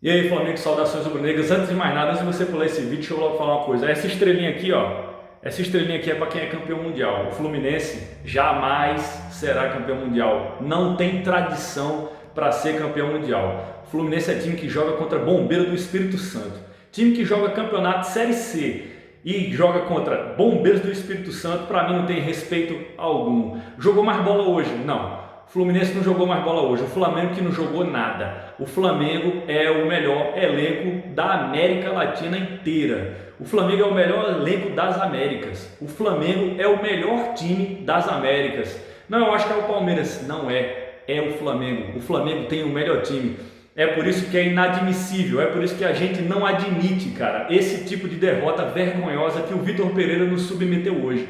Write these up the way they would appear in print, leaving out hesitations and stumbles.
E aí, Flamengo, saudações rubro-negras. Antes de mais nada, antes de você pular esse vídeo, deixa eu logo falar uma coisa. Essa estrelinha aqui, ó, essa estrelinha aqui é para quem é campeão mundial. O Fluminense jamais será campeão mundial. Não tem tradição para ser campeão mundial. O Fluminense é time que joga contra Bombeiro do Espírito Santo. Time que joga campeonato Série C e joga contra Bombeiros do Espírito Santo, para mim não tem respeito algum. Jogou mais bola hoje? Não. O Fluminense não jogou mais bola hoje, o Flamengo que não jogou nada. O Flamengo é o melhor elenco da América Latina inteira. O Flamengo é o melhor elenco das Américas. O Flamengo é o melhor time das Américas. Não, eu acho que é o Palmeiras. Não é, é o Flamengo. O Flamengo tem o melhor time. É por isso que é inadmissível, é por isso que a gente não admite, cara, esse tipo de derrota vergonhosa que o Vitor Pereira nos submeteu hoje.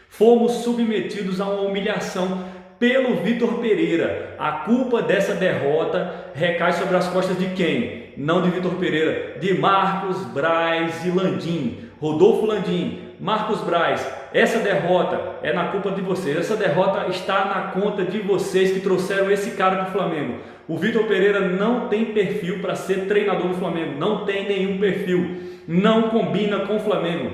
Fomos submetidos a uma humilhação pelo Vitor Pereira. A culpa dessa derrota recai sobre as costas de quem? Não de Vitor Pereira, de Marcos Braz e Landim, Rodolfo Landim, Marcos Braz. Essa derrota é na culpa de vocês, essa derrota está na conta de vocês que trouxeram esse cara para o Flamengo. O Vitor Pereira não tem perfil para ser treinador do Flamengo, não tem nenhum perfil, não combina com o Flamengo.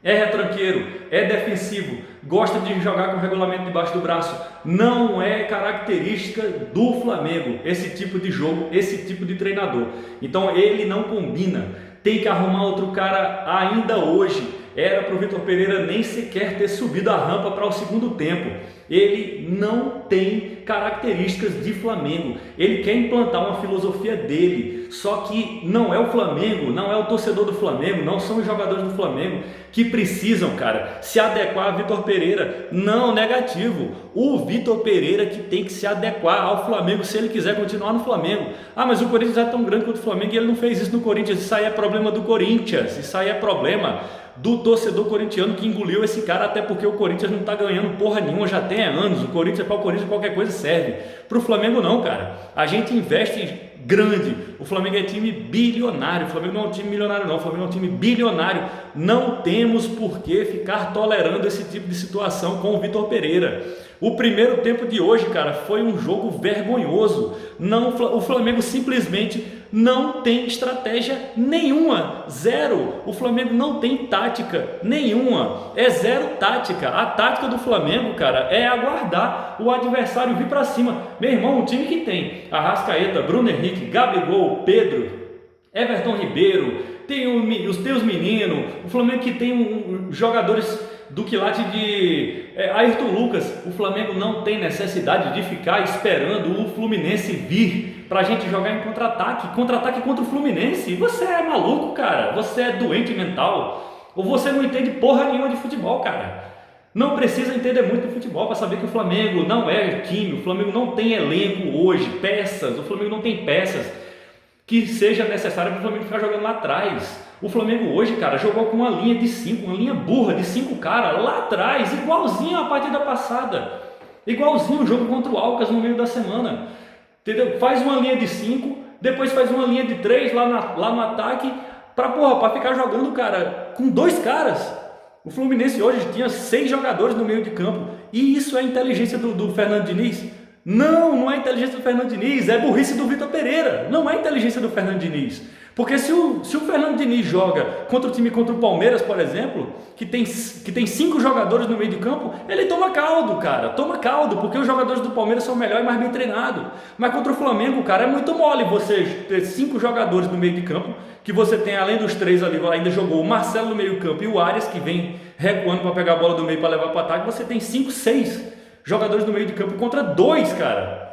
É retranqueiro, é defensivo, gosta de jogar com o regulamento debaixo do braço. Não é característica do Flamengo esse tipo de jogo, esse tipo de treinador. Então ele não combina. Tem que arrumar outro cara ainda hoje. Era para o Vitor Pereira nem sequer ter subido a rampa para o segundo tempo. Ele não tem características de Flamengo. Ele quer implantar uma filosofia dele. Só que não é o Flamengo, não é o torcedor do Flamengo, não são os jogadores do Flamengo que precisam, cara, se adequar a Vitor Pereira. Não, negativo. O Vitor Pereira que tem que se adequar ao Flamengo se ele quiser continuar no Flamengo. Ah, mas o Corinthians é tão grande quanto o Flamengo e ele não fez isso no Corinthians. Isso aí é problema do Corinthians. Isso aí é problema do torcedor corintiano que engoliu esse cara, até porque o Corinthians não está ganhando porra nenhuma, já tem anos. O Corinthians, para o Corinthians qualquer coisa serve. Para o Flamengo não, cara. A gente investe grande. O Flamengo é time bilionário. O Flamengo não é um time milionário não, o Flamengo é um time bilionário. Não temos por que ficar tolerando esse tipo de situação com o Vitor Pereira. O primeiro tempo de hoje, cara, foi um jogo vergonhoso. Não, o Flamengo simplesmente não tem estratégia nenhuma, zero. O Flamengo não tem tática nenhuma, é zero tática. A tática do Flamengo, cara, é aguardar o adversário vir para cima. Meu irmão, um time que tem Arrascaeta, Bruno Henrique, Gabigol, Pedro, Everton Ribeiro, tem os teus meninos, o Flamengo que tem jogadores do quilate de Ayrton Lucas. O Flamengo não tem necessidade de ficar esperando o Fluminense vir pra gente jogar em contra-ataque contra o Fluminense. Você é maluco, cara? Você é doente mental? Ou você não entende porra nenhuma de futebol, cara? Não precisa entender muito de futebol para saber que o Flamengo não é time, o Flamengo não tem elenco hoje, peças, o Flamengo não tem peças que seja necessário para o Flamengo ficar jogando lá atrás. O Flamengo hoje, cara, jogou com uma linha de 5, uma linha burra de 5 caras lá atrás, igualzinho a partida passada, igualzinho o jogo contra o Alcas no meio da semana, entendeu? Faz uma linha de 5, depois faz uma linha de 3 lá no ataque, para ficar jogando, cara, com 2 caras. O Fluminense hoje tinha 6 jogadores no meio de campo, e isso é inteligência do Fernando Diniz? Não, não é inteligência do Fernando Diniz, é burrice do Vitor Pereira. Não é inteligência do Fernando Diniz. Porque se o Fernando Diniz joga contra o time contra o Palmeiras, por exemplo, que tem 5 jogadores no meio de campo, ele toma caldo, cara. Toma caldo, porque os jogadores do Palmeiras são melhores e mais bem treinados. Mas contra o Flamengo, cara, é muito mole você ter 5 jogadores no meio de campo, que você tem, além dos 3 ali, ainda jogou o Marcelo no meio campo e o Arias, que vem recuando para pegar a bola do meio para levar para o ataque, você tem 5, 6 jogadores no meio de campo contra 2, cara.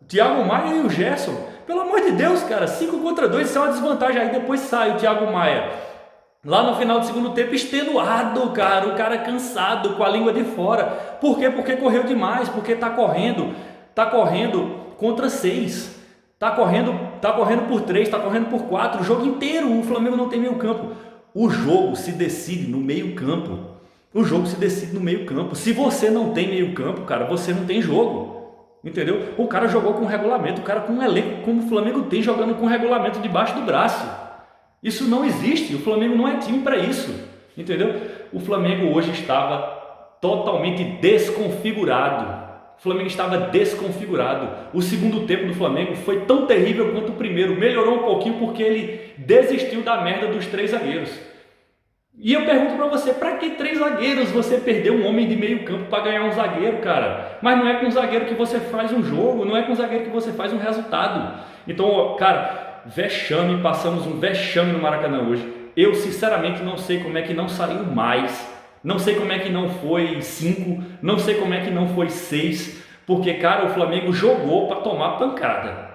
O Thiago Maia e o Gerson. Pelo amor de Deus, cara, 5 contra 2, isso é uma desvantagem. Aí depois sai o Thiago Maia, lá no final do segundo tempo, extenuado, cara, o cara cansado, com a língua de fora. Por quê? Porque correu demais, porque tá correndo contra 6. Tá correndo por 3, tá correndo por 4, o jogo inteiro. O Flamengo não tem meio campo. O jogo se decide no meio campo. O jogo se decide no meio campo. Se você não tem meio campo, cara, você não tem jogo. Entendeu? O cara jogou com regulamento, o cara com um elenco como o Flamengo tem, jogando com regulamento debaixo do braço. Isso não existe, o Flamengo não é time para isso. Entendeu? O Flamengo hoje estava totalmente desconfigurado. Flamengo estava desconfigurado. O segundo tempo do Flamengo foi tão terrível quanto o primeiro. Melhorou um pouquinho porque ele desistiu da merda dos 3 zagueiros. E eu pergunto pra você, pra que 3 zagueiros? Você perdeu um homem de meio campo pra ganhar um zagueiro, cara. Mas não é com um zagueiro que você faz um jogo, não é com um zagueiro que você faz um resultado. Então, cara, vexame, passamos um vexame no Maracanã hoje. Eu sinceramente não sei como é que não saiu mais. Não sei como é que não foi 5, não sei como é que não foi 6. Porque, cara, o Flamengo jogou pra tomar pancada.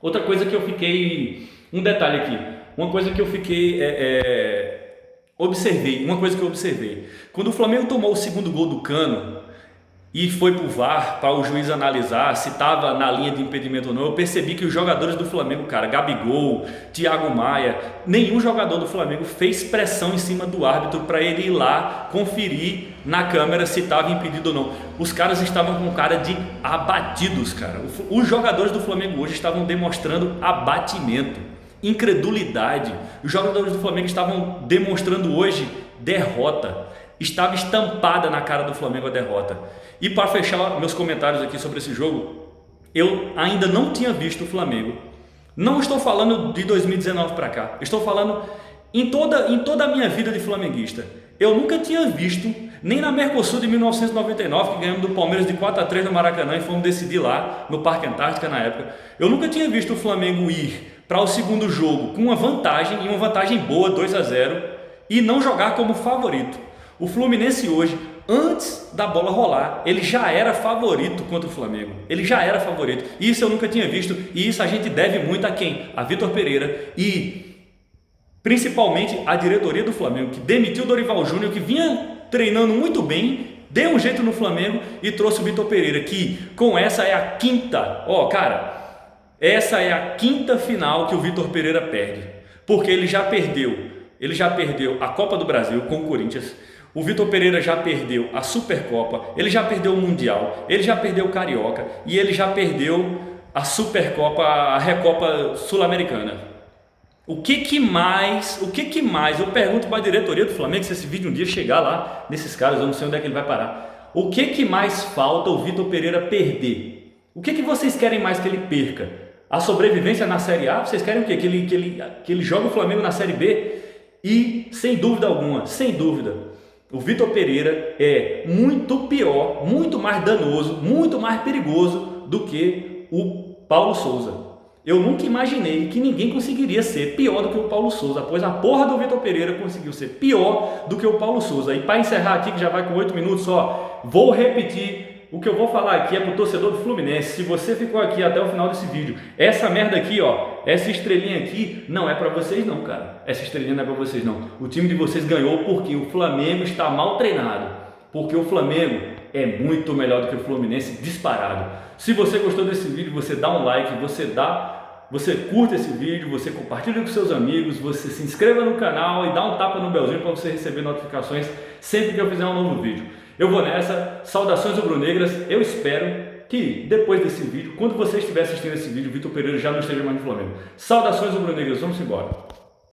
Outra coisa que eu fiquei... Um detalhe aqui. Uma coisa que eu fiquei... Uma coisa que eu observei, quando o Flamengo tomou o segundo gol do Cano e foi pro VAR para o juiz analisar se estava na linha de impedimento ou não, eu percebi que os jogadores do Flamengo, cara, Gabigol, Thiago Maia, nenhum jogador do Flamengo fez pressão em cima do árbitro para ele ir lá conferir na câmera se estava impedido ou não. Os caras estavam com cara de abatidos, cara. Os jogadores do Flamengo hoje estavam demonstrando abatimento, incredulidade. Os jogadores do Flamengo estavam demonstrando hoje derrota. Estava estampada na cara do Flamengo a derrota. E para fechar meus comentários aqui sobre esse jogo, eu ainda não tinha visto o Flamengo. Não estou falando de 2019 para cá. Estou falando em toda a minha vida de flamenguista. Eu nunca tinha visto, nem na Mercosul de 1999, que ganhamos do Palmeiras de 4-3 no Maracanã e fomos decidir lá no Parque Antártica na época. Eu nunca tinha visto o Flamengo ir para o segundo jogo com uma vantagem, e uma vantagem boa, 2-0, e não jogar como favorito. O Fluminense hoje, antes da bola rolar, ele já era favorito contra o Flamengo. Ele já era favorito. Isso eu nunca tinha visto, e isso a gente deve muito a quem? A Vitor Pereira e principalmente a diretoria do Flamengo, que demitiu o Dorival Júnior, que vinha treinando muito bem, deu um jeito no Flamengo e trouxe o Vitor Pereira, que com essa é a quinta, essa é a quinta final que o Vitor Pereira perde, porque ele já perdeu a Copa do Brasil com o Corinthians, o Vitor Pereira já perdeu a Supercopa, ele já perdeu o Mundial, ele já perdeu o Carioca e ele já perdeu a Supercopa, a Recopa Sul-Americana. O que mais, eu pergunto para a diretoria do Flamengo, se esse vídeo um dia chegar lá nesses caras, eu não sei onde é que ele vai parar, o que mais falta o Vitor Pereira perder? O que vocês querem mais que ele perca? A sobrevivência na Série A? Vocês querem o quê? Que ele jogue o Flamengo na Série B? E sem dúvida alguma, sem dúvida, o Vitor Pereira é muito pior, muito mais danoso, muito mais perigoso do que o Paulo Souza. Eu nunca imaginei que ninguém conseguiria ser pior do que o Paulo Souza, pois a porra do Vitor Pereira conseguiu ser pior do que o Paulo Souza. E para encerrar aqui, que já vai com 8 minutos só, vou repetir, o que eu vou falar aqui é para o torcedor do Fluminense. Se você ficou aqui até o final desse vídeo, essa merda aqui, essa estrelinha aqui, não é para vocês não, cara. Essa estrelinha não é para vocês não. O time de vocês ganhou porque o Flamengo está mal treinado, porque o Flamengo é muito melhor do que o Fluminense, disparado. Se você gostou desse vídeo, você dá um like, você curta esse vídeo, você compartilha com seus amigos, você se inscreva no canal e dá um tapa no belzinho para você receber notificações sempre que eu fizer um novo vídeo. Eu vou nessa, saudações rubro-negras, eu espero que depois desse vídeo, quando você estiver assistindo esse vídeo, o Vitor Pereira já não esteja mais no Flamengo. Saudações rubro-negras, vamos embora.